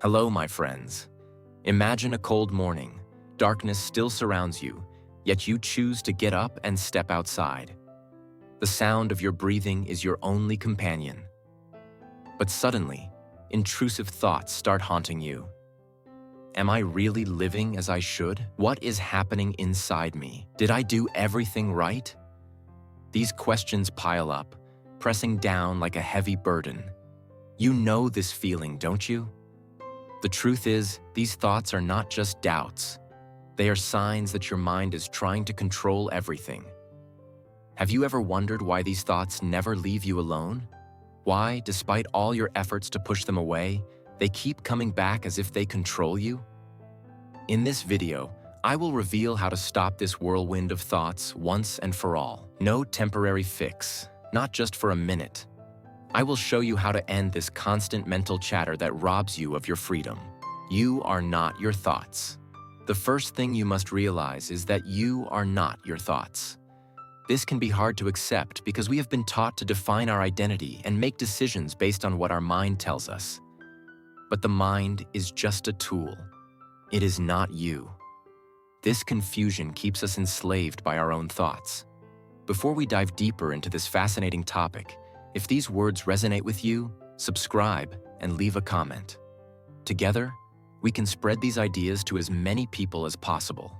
Hello, my friends. Imagine a cold morning. Darkness still surrounds you, yet you choose to get up and step outside. The sound of your breathing is your only companion. But suddenly, intrusive thoughts start haunting you. Am I really living as I should? What is happening inside me? Did I do everything right? These questions pile up, pressing down like a heavy burden. You know this feeling, don't you? The truth is, these thoughts are not just doubts. They are signs that your mind is trying to control everything. Have you ever wondered why these thoughts never leave you alone? Why, despite all your efforts to push them away, they keep coming back as if they control you? In this video, I will reveal how to stop this whirlwind of thoughts once and for all. No temporary fix, not just for a minute. I will show you how to end this constant mental chatter that robs you of your freedom. You are not your thoughts. The first thing you must realize is that you are not your thoughts. This can be hard to accept because we have been taught to define our identity and make decisions based on what our mind tells us. But the mind is just a tool. It is not you. This confusion keeps us enslaved by our own thoughts. Before we dive deeper into this fascinating topic, if these words resonate with you, subscribe and leave a comment. Together, we can spread these ideas to as many people as possible.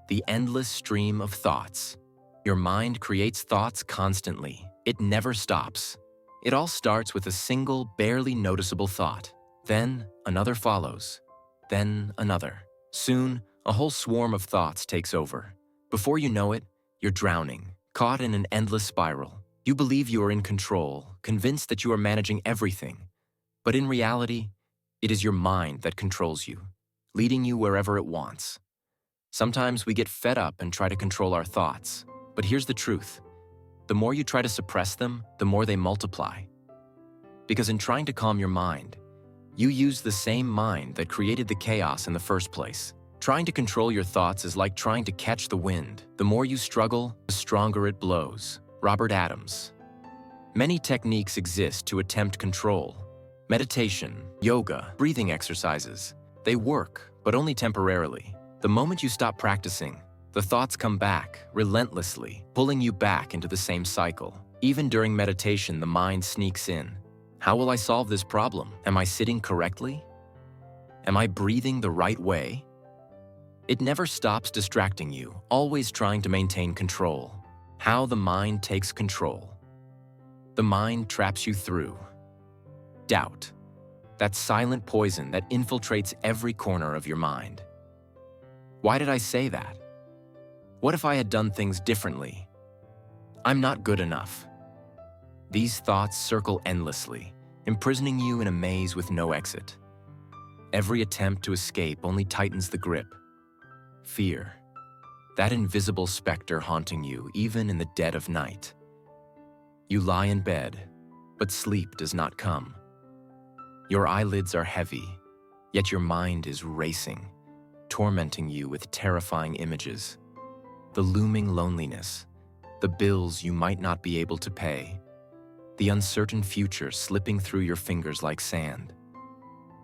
The endless stream of thoughts. Your mind creates thoughts constantly. It never stops. It all starts with a single, barely noticeable thought. Then another follows. Then another. Soon, a whole swarm of thoughts takes over. Before you know it, you're drowning, caught in an endless spiral. You believe you are in control, convinced that you are managing everything. But in reality, it is your mind that controls you, leading you wherever it wants. Sometimes we get fed up and try to control our thoughts. But here's the truth. The more you try to suppress them, the more they multiply. Because in trying to calm your mind, you use the same mind that created the chaos in the first place. Trying to control your thoughts is like trying to catch the wind. The more you struggle, the stronger it blows. Robert Adams. Many techniques exist to attempt control. Meditation, yoga, breathing exercises. They work, but only temporarily. The moment you stop practicing, the thoughts come back, relentlessly, pulling you back into the same cycle. Even during meditation, the mind sneaks in. How will I solve this problem? Am I sitting correctly? Am I breathing the right way? It never stops distracting you, always trying to maintain control. How the mind takes control. The mind traps you through doubt. That silent poison that infiltrates every corner of your mind. Why did I say that? What if I had done things differently? I'm not good enough. These thoughts circle endlessly, imprisoning you in a maze with no exit. Every attempt to escape only tightens the grip. Fear. That invisible specter haunting you even in the dead of night. You lie in bed, but sleep does not come. Your eyelids are heavy, yet your mind is racing, tormenting you with terrifying images. The looming loneliness, the bills you might not be able to pay, the uncertain future slipping through your fingers like sand.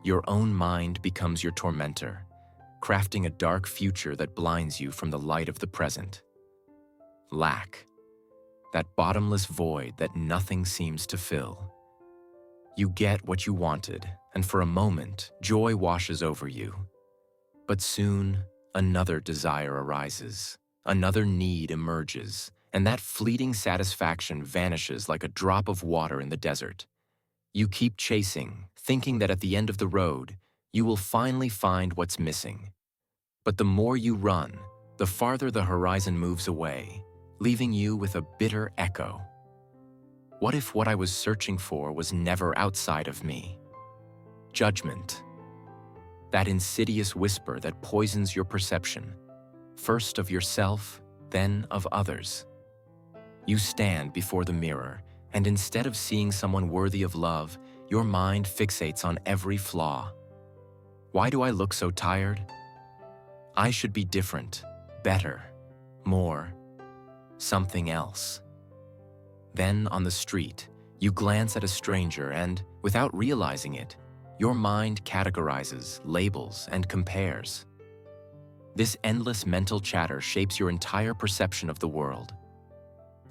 Your own mind becomes your tormentor, crafting a dark future that blinds you from the light of the present. Lack. That bottomless void that nothing seems to fill. You get what you wanted, and for a moment, joy washes over you. But soon, another desire arises. Another need emerges, and that fleeting satisfaction vanishes like a drop of water in the desert. You keep chasing, thinking that at the end of the road, you will finally find what's missing. But the more you run, the farther the horizon moves away, leaving you with a bitter echo. What if what I was searching for was never outside of me? Judgment. That insidious whisper that poisons your perception, first of yourself, then of others. You stand before the mirror, and instead of seeing someone worthy of love, your mind fixates on every flaw. Why do I look so tired? I should be different, better, more, something else. Then on the street, you glance at a stranger and, without realizing it, Your mind categorizes, labels, and compares. This endless mental chatter shapes your entire perception of the world.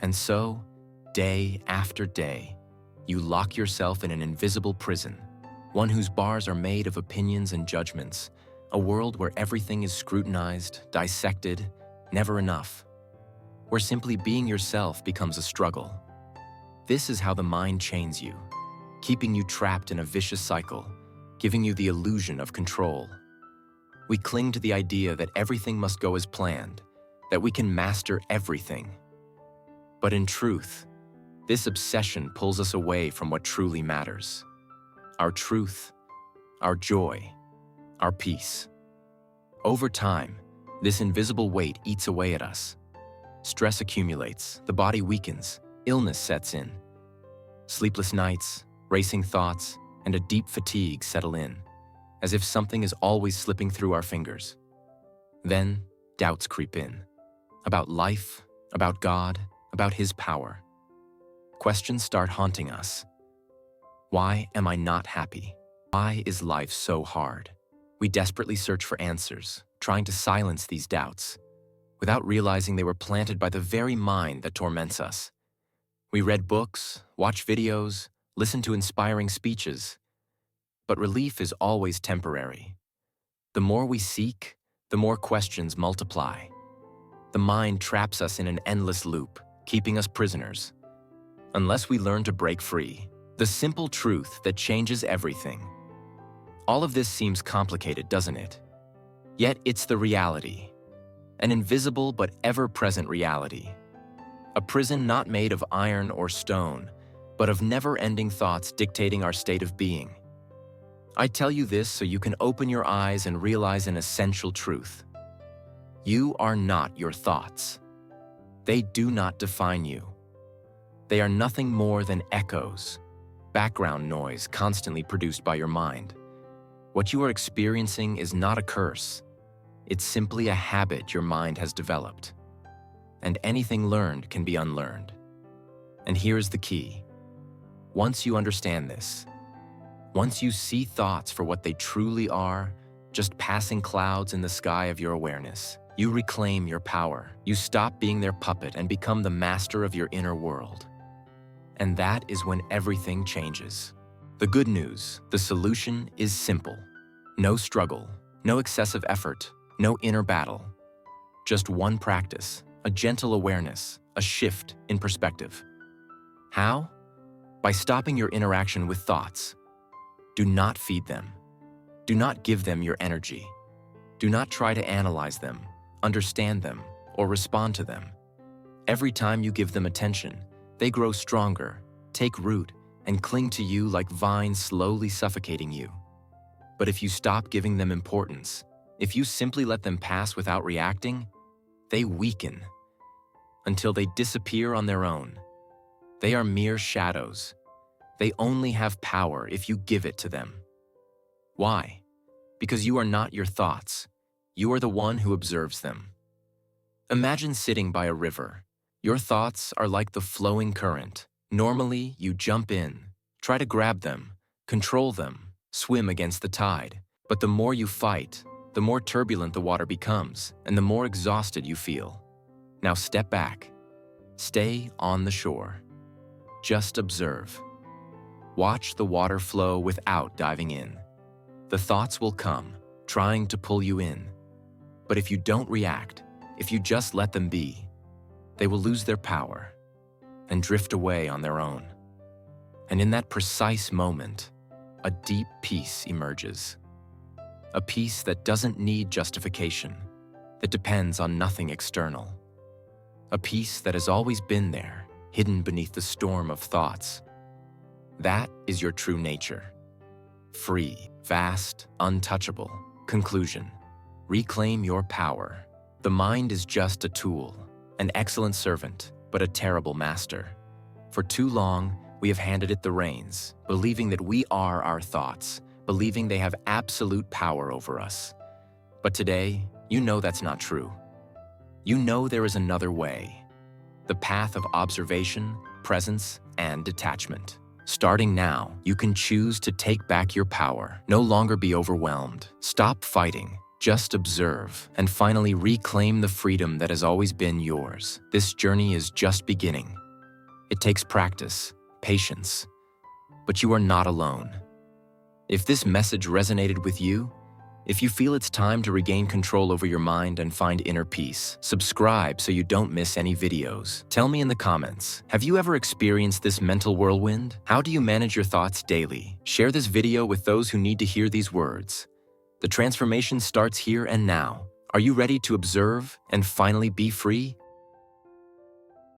And so, day after day, you lock yourself in an invisible prison, one whose bars are made of opinions and judgments, a world where everything is scrutinized, dissected, never enough, where simply being yourself becomes a struggle. This is how the mind chains you, keeping you trapped in a vicious cycle, giving you the illusion of control. We cling to the idea that everything must go as planned, that we can master everything. But in truth, this obsession pulls us away from what truly matters: our truth, our joy, our peace. Over time, this invisible weight eats away at us. Stress accumulates, the body weakens, illness sets in. Sleepless nights, racing thoughts, and a deep fatigue settle in, as if something is always slipping through our fingers. Then, doubts creep in, about life, about God, about His power. Questions start haunting us. Why am I not happy? Why is life so hard? We desperately search for answers, trying to silence these doubts, without realizing they were planted by the very mind that torments us. We read books, watch videos, listen to inspiring speeches, but relief is always temporary. The more we seek, the more questions multiply. The mind traps us in an endless loop, keeping us prisoners. Unless we learn to break free, the simple truth that changes everything. All of this seems complicated, doesn't it? Yet it's the reality. An invisible but ever-present reality. A prison not made of iron or stone, but of never-ending thoughts dictating our state of being. I tell you this so you can open your eyes and realize an essential truth. You are not your thoughts. They do not define you. They are nothing more than echoes, background noise constantly produced by your mind. What you are experiencing is not a curse. It's simply a habit your mind has developed. And anything learned can be unlearned. And here's the key. Once you understand this, once you see thoughts for what they truly are, just passing clouds in the sky of your awareness, you reclaim your power. You stop being their puppet and become the master of your inner world. And that is when everything changes. The good news, the solution is simple. No struggle, no excessive effort, no inner battle. Just one practice, a gentle awareness, a shift in perspective. How? By stopping your interaction with thoughts. Do not feed them. Do not give them your energy. Do not try to analyze them, understand them, or respond to them. Every time you give them attention, they grow stronger, take root, and cling to you like vines slowly suffocating you. But if you stop giving them importance, if you simply let them pass without reacting, they weaken until they disappear on their own. They are mere shadows. They only have power if you give it to them. Why? Because you are not your thoughts. You are the one who observes them. Imagine sitting by a river. Your thoughts are like the flowing current. Normally, you jump in, try to grab them, control them, swim against the tide. But the more you fight, the more turbulent the water becomes, and the more exhausted you feel. Now step back. Stay on the shore. Just observe. Watch the water flow without diving in. The thoughts will come, trying to pull you in. But if you don't react, if you just let them be, they will lose their power and drift away on their own. And in that precise moment, a deep peace emerges. A peace that doesn't need justification, that depends on nothing external. A peace that has always been there, hidden beneath the storm of thoughts. That is your true nature. Free, vast, untouchable. Conclusion. Reclaim your power. The mind is just a tool, an excellent servant, but a terrible master. For too long, we have handed it the reins, believing that we are our thoughts, believing they have absolute power over us. But today, you know that's not true. You know there is another way. The path of observation, presence, and detachment. Starting now, you can choose to take back your power, no longer be overwhelmed. Stop fighting, just observe, and finally reclaim the freedom that has always been yours. This journey is just beginning. It takes practice, patience, but you are not alone. If this message resonated with you, if you feel it's time to regain control over your mind and find inner peace, subscribe so you don't miss any videos. Tell me in the comments, have you ever experienced this mental whirlwind? How do you manage your thoughts daily? Share this video with those who need to hear these words. The transformation starts here and now. Are you ready to observe and finally be free?